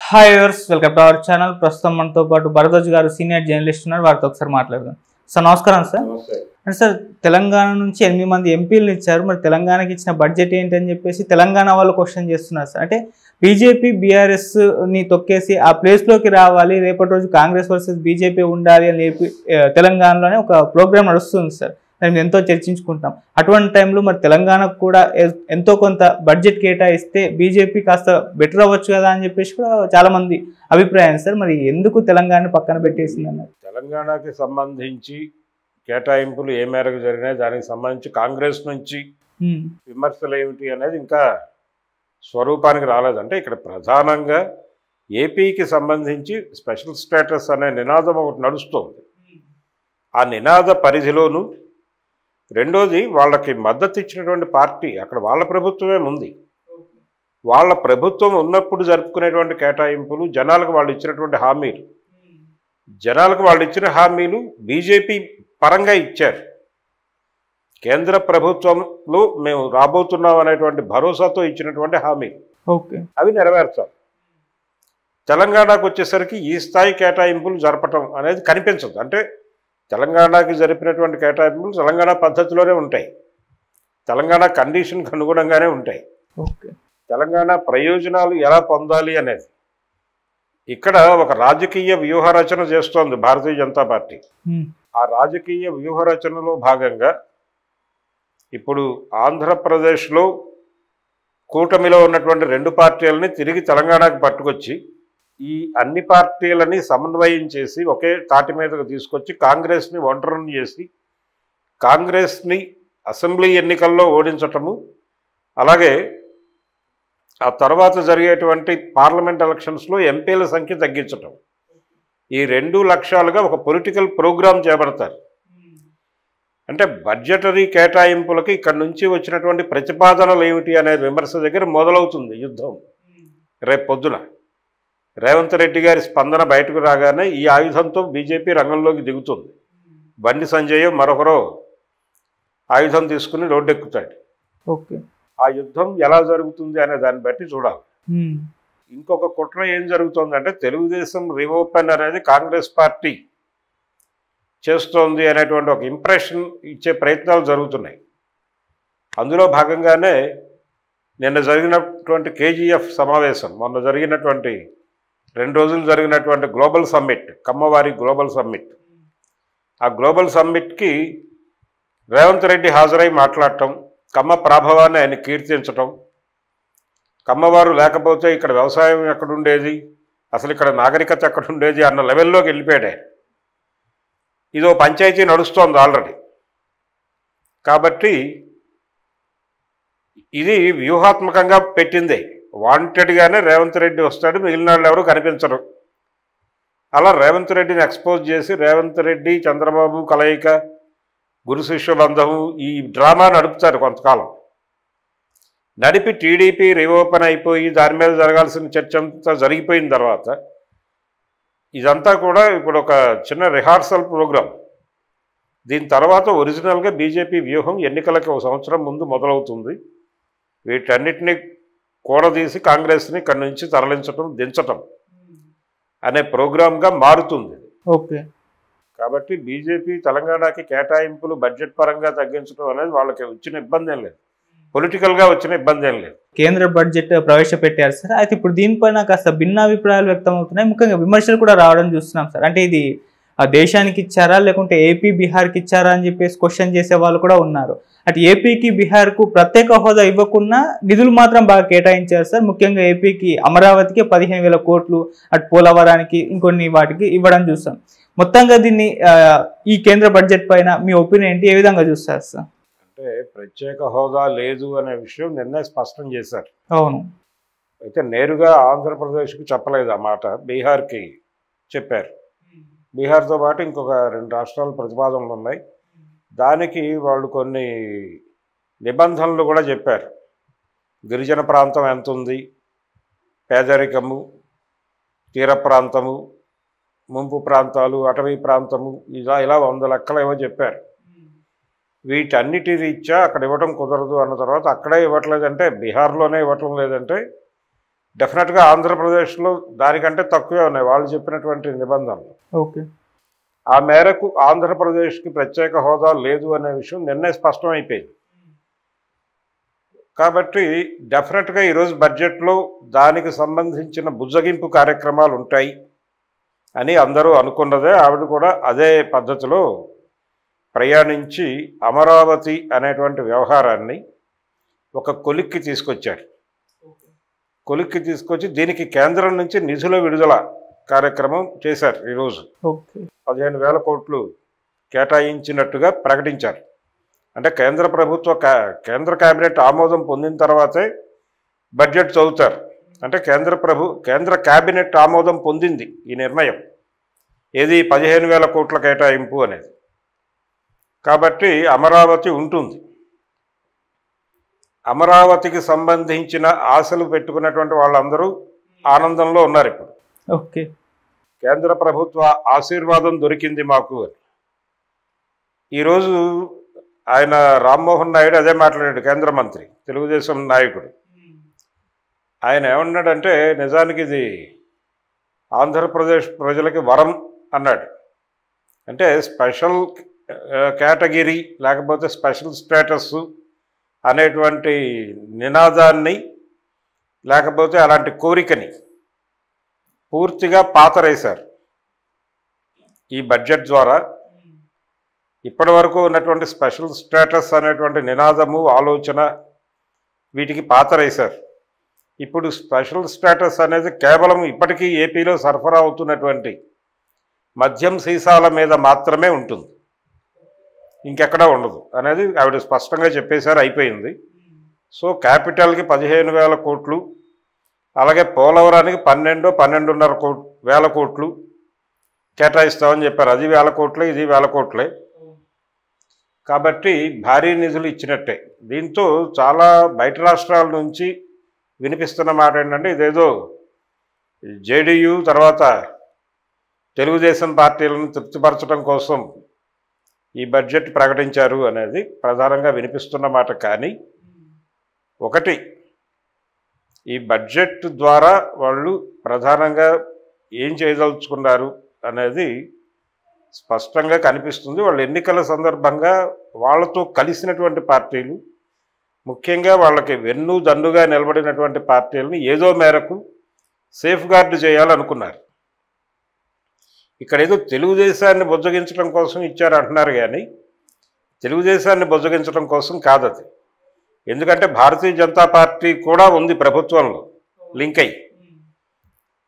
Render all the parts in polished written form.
Hi viewers, welcome to our channel. ప్రస్తుతం మనతో పాటు భరద్వాజ్ గారు సీనియర్ జర్నలిస్ట్ ఉన్నారు. వారితో ఒకసారి మాట్లాడదాం. సార్ నమస్కారం సార్. అంటే సార్, తెలంగాణ నుంచి 8 మంది ఎంపీలను ఇచ్చారు. మరి తెలంగాణకి ఇచ్చిన బడ్జెట్ ఏంటి అని చెప్పేసి తెలంగాణ వాళ్ళు క్వశ్చన్ చేస్తున్నారు సార్. అంటే బీజేపీ బీఆర్ఎస్ని తొక్కేసి ఆ ప్లేస్లోకి రావాలి, రేపటి రోజు కాంగ్రెస్ వర్సెస్ బీజేపీ ఉండాలి అని చెప్పి తెలంగాణలోనే ఒక ప్రోగ్రామ్ నడుస్తుంది సార్. దాన్ని ఎంతో చర్చించుకుంటాం. అటువంటి టైంలో మరి తెలంగాణకు కూడా ఎంతో కొంత బడ్జెట్ కేటాయిస్తే బీజేపీ కాస్త బెటర్ అవ్వచ్చు కదా అని చెప్పేసి కూడా చాలా మంది అభిప్రాయం సార్. మరి ఎందుకు తెలంగాణ పక్కన పెట్టేసింది అన్నారు? తెలంగాణకి సంబంధించి కేటాయింపులు ఏ మేరకు జరిగినాయి, దానికి సంబంధించి కాంగ్రెస్ నుంచి విమర్శలు ఏమిటి అనేది ఇంకా స్వరూపానికి రాలేదంటే ఇక్కడ ప్రధానంగా ఏపీకి సంబంధించి స్పెషల్ స్టేటస్ అనే నినాదం ఒకటి నడుస్తుంది. ఆ నినాద పరిధిలోనూ రెండోది వాళ్ళకి మద్దతు ఇచ్చినటువంటి పార్టీ అక్కడ వాళ్ళ ప్రభుత్వమే ఉంది. వాళ్ళ ప్రభుత్వం ఉన్నప్పుడు జరుపుకునేటువంటి కేటాయింపులు, జనాలకు వాళ్ళు ఇచ్చినటువంటి హామీలు, జనాలకు వాళ్ళు ఇచ్చిన హామీలు బీజేపీ పరంగా ఇచ్చారు. కేంద్ర ప్రభుత్వంలో మేము రాబోతున్నాం అనేటువంటి భరోసాతో ఇచ్చినటువంటి హామీలు అవి నెరవేర్చాలి. తెలంగాణకు వచ్చేసరికి ఈ స్థాయి కేటాయింపులు జరపటం అనేది కనిపించదు. అంటే తెలంగాణకి జరిపినటువంటి కేటాయింపులు తెలంగాణ పద్ధతిలోనే ఉంటాయి, తెలంగాణ కండిషన్కి అనుగుణంగానే ఉంటాయి. తెలంగాణ ప్రయోజనాలు ఎలా పొందాలి అనేది ఇక్కడ ఒక రాజకీయ వ్యూహరచన చేస్తోంది భారతీయ జనతా పార్టీ. ఆ రాజకీయ వ్యూహరచనలో భాగంగా ఇప్పుడు ఆంధ్రప్రదేశ్లో కూటమిలో ఉన్నటువంటి 2 పార్టీలని తిరిగి తెలంగాణకు పట్టుకొచ్చి ఈ అన్ని పార్టీలని సమన్వయం చేసి ఒకే తాటి మీదకు తీసుకొచ్చి కాంగ్రెస్ని ఒంటరిని చేసి కాంగ్రెస్ని అసెంబ్లీ ఎన్నికల్లో ఓడించటము, అలాగే ఆ తర్వాత జరిగేటువంటి పార్లమెంట్ ఎలక్షన్స్లో ఎంపీల సంఖ్య తగ్గించటం, ఈ 2 లక్ష్యాలుగా ఒక పొలిటికల్ ప్రోగ్రాం చేపడతారు. అంటే బడ్జెటరీ కేటాయింపులకి ఇక్కడ నుంచి వచ్చినటువంటి ప్రతిపాదనలు ఏమిటి అనే విమర్శ దగ్గర మొదలవుతుంది యుద్ధం. రేపు పొద్దున రేవంత్ రెడ్డి గారి స్పందన బయటకు రాగానే ఈ ఆయుధంతో బీజేపీ రంగంలోకి దిగుతుంది. బండి సంజయ్ మరొకరో ఆయుధం తీసుకుని రోడ్డెక్కుతాడు. ఆ యుద్ధం ఎలా జరుగుతుంది అనే దాన్ని బట్టి చూడాలి. ఇంకొక కుట్ర ఏం జరుగుతుందంటే తెలుగుదేశం రీఓపెన్ అనేది కాంగ్రెస్ పార్టీ చేస్తోంది అనేటువంటి ఒక ఇంప్రెషన్ ఇచ్చే ప్రయత్నాలు జరుగుతున్నాయి. అందులో భాగంగానే నిన్న జరిగినటువంటి కేజీఎఫ్ సమావేశం, మొన్న జరిగినటువంటి 2 రోజులు జరిగినటువంటి గ్లోబల్ సమ్మిట్, కమ్మవారి గ్లోబల్ సమ్మిట్, ఆ గ్లోబల్ సమ్మిట్కి రేవంత్ రెడ్డి హాజరై మాట్లాడటం, కమ్మ ప్రాభవాన్ని ఆయన కీర్తించటం, కమ్మవారు లేకపోతే ఇక్కడ వ్యవసాయం ఎక్కడుండేది, అసలు ఇక్కడ నాగరికత ఎక్కడుండేది అన్న లెవెల్లోకి వెళ్ళిపోయాడు. ఇదో పంచాయతీ నడుస్తోంది ఆల్రెడీ. కాబట్టి ఇది వ్యూహాత్మకంగా పెట్టిందే. వాంటెడ్గానే రేవంత్ రెడ్డి వస్తాడు, మిగిలిన వాళ్ళు ఎవరు కనిపించరు. అలా రేవంత్ రెడ్డిని ఎక్స్పోజ్ చేసి రేవంత్ రెడ్డి చంద్రబాబు కలయిక, గురు శిష్య బంధము, ఈ డ్రామా నడుపుతారు కొంతకాలం. నడిపి టీడీపీ రీఓపెన్ అయిపోయి దాని మీద జరగాల్సిన చర్చ అంతా జరిగిపోయిన తర్వాత ఇదంతా కూడా ఇప్పుడు ఒక చిన్న రిహార్సల్ ప్రోగ్రాం. దీని తర్వాత ఒరిజినల్గా బీజేపీ వ్యూహం ఎన్నికలకి 1 సంవత్సరం ముందు మొదలవుతుంది. వీటన్నిటినీ కూడదీసి కాంగ్రెస్ని ఇక్కడి నుంచి తరలించటం, దించటం అనే ప్రోగ్రాంగా మారుతుంది. కాబట్టి బీజేపీ తెలంగాణకి కేటాయింపులు బడ్జెట్ పరంగా తగ్గించడం అనేది వాళ్ళకి వచ్చిన ఇబ్బంది ఏం లేదు, పొలిటికల్గా వచ్చిన ఇబ్బంది ఏం లేదు. కేంద్ర బడ్జెట్ ప్రవేశపెట్టారు సార్. అయితే ఇప్పుడు దీనిపైన కాస్త భిన్నాభిప్రాయాలు వ్యక్తం అవుతున్నాయి, ముఖ్యంగా విమర్శలు కూడా రావడం చూస్తున్నాం సార్. అంటే ఇది ఆ దేశానికి ఇచ్చారా లేకుంటే ఏపీ బీహార్కి ఇచ్చారా అని చెప్పేసి క్వశ్చన్ చేసే వాళ్ళు కూడా ఉన్నారు. అటు ఏపీకి బీహార్కు ప్రత్యేక హోదా ఇవ్వకుండా నిధులు మాత్రం బాగా కేటాయించారు సార్. ముఖ్యంగా ఏపీకి అమరావతికి 15,000 కోట్లు, అటు పోలవరానికి ఇంకొన్ని వాటికి ఇవ్వడం చూస్తాం. మొత్తంగా దీన్ని ఈ కేంద్ర బడ్జెట్ పైన మీ ఒపీనియన్ ఏంటి, ఏ విధంగా చూస్తారు సార్? అంటే ప్రత్యేక హోదా లేదు అనే విషయం నిన్నే స్పష్టం చేశారు. అవును. అయితే నేరుగా ఆంధ్రప్రదేశ్కి చెప్పలేదు ఆ మాట, బీహార్కి చెప్పారు. బీహార్తో పాటు ఇంకొక 2 రాష్ట్రాల ప్రతిపాదనలు ఉన్నాయి. దానికి వాళ్ళు కొన్ని నిబంధనలు కూడా చెప్పారు. గిరిజన ప్రాంతం ఎంత ఉంది, పేదరికము, తీర ప్రాంతము, ముంపు ప్రాంతాలు, అటవీ ప్రాంతము, ఇలా 100 లెక్కలు ఏవో చెప్పారు. వీటన్నిటి రీత్యా అక్కడ ఇవ్వడం కుదరదు అన్న తర్వాత అక్కడే ఇవ్వట్లేదంటే, బీహార్లోనే ఇవ్వటం లేదంటే డెఫినెట్గా ఆంధ్రప్రదేశ్లో దానికంటే తక్కువే ఉన్నాయి వాళ్ళు చెప్పినటువంటి నిబంధనలు. ఓకే. ఆ మేరకు ఆంధ్రప్రదేశ్కి ప్రత్యేక హోదా లేదు అనే విషయం నిన్నే స్పష్టమైపోయింది. కాబట్టి డెఫినెట్గా ఈరోజు బడ్జెట్లో దానికి సంబంధించిన బుజ్జగింపు కార్యక్రమాలు ఉంటాయి అని అందరూ అనుకున్నదే. ఆవిడ కూడా అదే పద్ధతిలో ప్రయాణించి అమరావతి అనేటువంటి వ్యవహారాన్ని ఒక కొలిక్కి తీసుకొచ్చారు. కొలిక్కి తీసుకొచ్చి దీనికి కేంద్రం నుంచి నిధుల విడుదల కార్యక్రమం చేశారు. ఈరోజు 15,000 కోట్లు కేటాయించినట్టుగా ప్రకటించారు. అంటే కేంద్ర కేబినెట్ ఆమోదం పొందిన తర్వాతే బడ్జెట్ చదువుతారు. అంటే కేంద్ర కేబినెట్ ఆమోదం పొందింది ఈ నిర్ణయం, ఏది 15,000 కోట్ల కేటాయింపు అనేది. కాబట్టి అమరావతి ఉంటుంది. అమరావతికి సంబంధించిన ఆశలు పెట్టుకున్నటువంటి వాళ్ళందరూ ఆనందంలో ఉన్నారు ఇప్పుడు. ఓకే. కేంద్ర ప్రభుత్వ ఆశీర్వాదం దొరికింది మాకు అని. ఈరోజు ఆయన రామ్మోహన్ నాయుడు అదే మాట్లాడాడు, కేంద్ర మంత్రి, తెలుగుదేశం నాయకుడు. ఆయన ఏమన్నాడంటే నిజానికి ఇది ఆంధ్రప్రదేశ్ ప్రజలకి వరం అన్నాడు. అంటే స్పెషల్ కేటగిరీ లేకపోతే స్పెషల్ స్టేటస్ అనేటువంటి నినాదాన్ని లేకపోతే అలాంటి కోరికని పూర్తిగా పాతరేశారు ఈ బడ్జెట్ ద్వారా. ఇప్పటి వరకు ఉన్నటువంటి స్పెషల్ స్టేటస్ అనేటువంటి నినాదము ఆలోచన వీటికి పాతరేశారు. ఇప్పుడు స్పెషల్ స్టేటస్ అనేది కేవలం ఇప్పటికీ ఏపీలో సరఫరా అవుతున్నటువంటి మద్యం సీసాల మీద మాత్రమే ఉంటుంది, ఇంకెక్కడా ఉండదు అనేది ఆవిడ స్పష్టంగా చెప్పేశారు. అయిపోయింది. సో క్యాపిటల్కి 15,000 కోట్లు, అలాగే పోలవరానికి 12,500 కోట్లు కేటాయిస్తామని చెప్పారు. అది 1,000 కోట్లే, ఇది 1,000 కోట్లే. కాబట్టి భారీ నిధులు ఇచ్చినట్టే. దీంతో చాలా బయట రాష్ట్రాల నుంచి వినిపిస్తున్న మాట ఏంటంటే ఇదేదో జేడీయూ తర్వాత తెలుగుదేశం పార్టీలను తృప్తిపరచడం కోసం ఈ బడ్జెట్ ప్రకటించారు అనేది ప్రధానంగా వినిపిస్తున్న మాట. కానీ ఒకటి, ఈ బడ్జెట్ ద్వారా వాళ్ళు ప్రధానంగా ఏం చేయదలుచుకున్నారు అనేది స్పష్టంగా కనిపిస్తుంది. వాళ్ళు ఎన్నికల సందర్భంగా వాళ్ళతో కలిసినటువంటి పార్టీలు, ముఖ్యంగా వాళ్ళకి వెన్ను దన్నుగా నిలబడినటువంటి పార్టీలను ఏదో మేరకు సేఫ్ గార్డు చేయాలనుకున్నారు. ఇక్కడ ఏదో తెలుగుదేశాన్ని బుజ్జగించడం కోసం ఇచ్చారంటున్నారు, కానీ తెలుగుదేశాన్ని బుజ్జగించడం కోసం కాదది. ఎందుకంటే భారతీయ జనతా పార్టీ కూడా ఉంది ప్రభుత్వంలో లింక్ అయ్యి.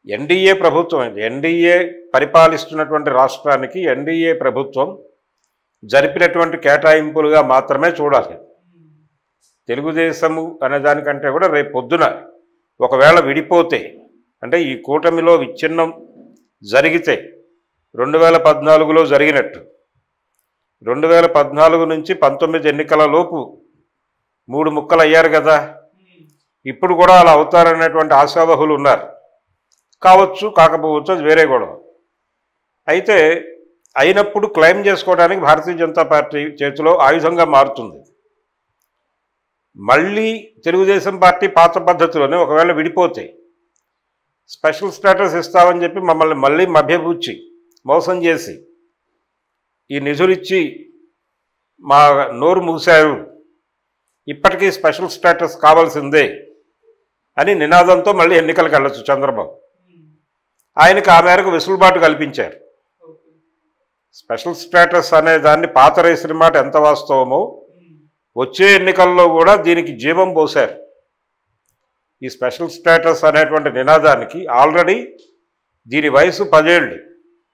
ఎన్డీఏ ప్రభుత్వం, ఎన్డీఏ పరిపాలిస్తున్నటువంటి రాష్ట్రానికి ఎన్డీఏ ప్రభుత్వం జరిపినటువంటి కేటాయింపులుగా మాత్రమే చూడాలి. తెలుగుదేశము అనే దానికంటే కూడా రేపు పొద్దున ఒకవేళ విడిపోతే, అంటే ఈ కూటమిలో విచ్ఛిన్నం జరిగితే 2014లో జరిగినట్టు 2014 నుంచి 19 ఎన్నికల లోపు 3 ముక్కలు అయ్యారు కదా, ఇప్పుడు కూడా అలా అవుతారనేటువంటి ఆశావహులు ఉన్నారు. కావచ్చు, కాకపోవచ్చు, అది వేరే గొడవ. అయితే అయినప్పుడు క్లెయిమ్ చేసుకోవడానికి భారతీయ జనతా పార్టీ చేతిలో ఆయుధంగా మారుతుంది. మళ్ళీ తెలుగుదేశం పార్టీ పాత పద్ధతిలోనే ఒకవేళ విడిపోతే స్పెషల్ స్టేటస్ ఇస్తామని చెప్పి మమ్మల్ని మళ్ళీ మభ్యబూచి మోసం చేసి ఈ నిధులిచ్చి మా నోరు మూశారు, ఇప్పటికీ స్పెషల్ స్టేటస్ కావాల్సిందే అని నినాదంతో మళ్ళీ ఎన్నికలకు వెళ్ళొచ్చు చంద్రబాబు. ఆయనకు ఆ మేరకు వెసులుబాటు కల్పించారు. స్పెషల్ స్టేటస్ అనే దాన్ని పాతరేసిన మాట ఎంత వాస్తవమో వచ్చే ఎన్నికల్లో కూడా దీనికి జీవం పోశారు. ఈ స్పెషల్ స్టేటస్ అనేటువంటి నినాదానికి ఆల్రెడీ దీని వయసు 10 ఏళ్ళు.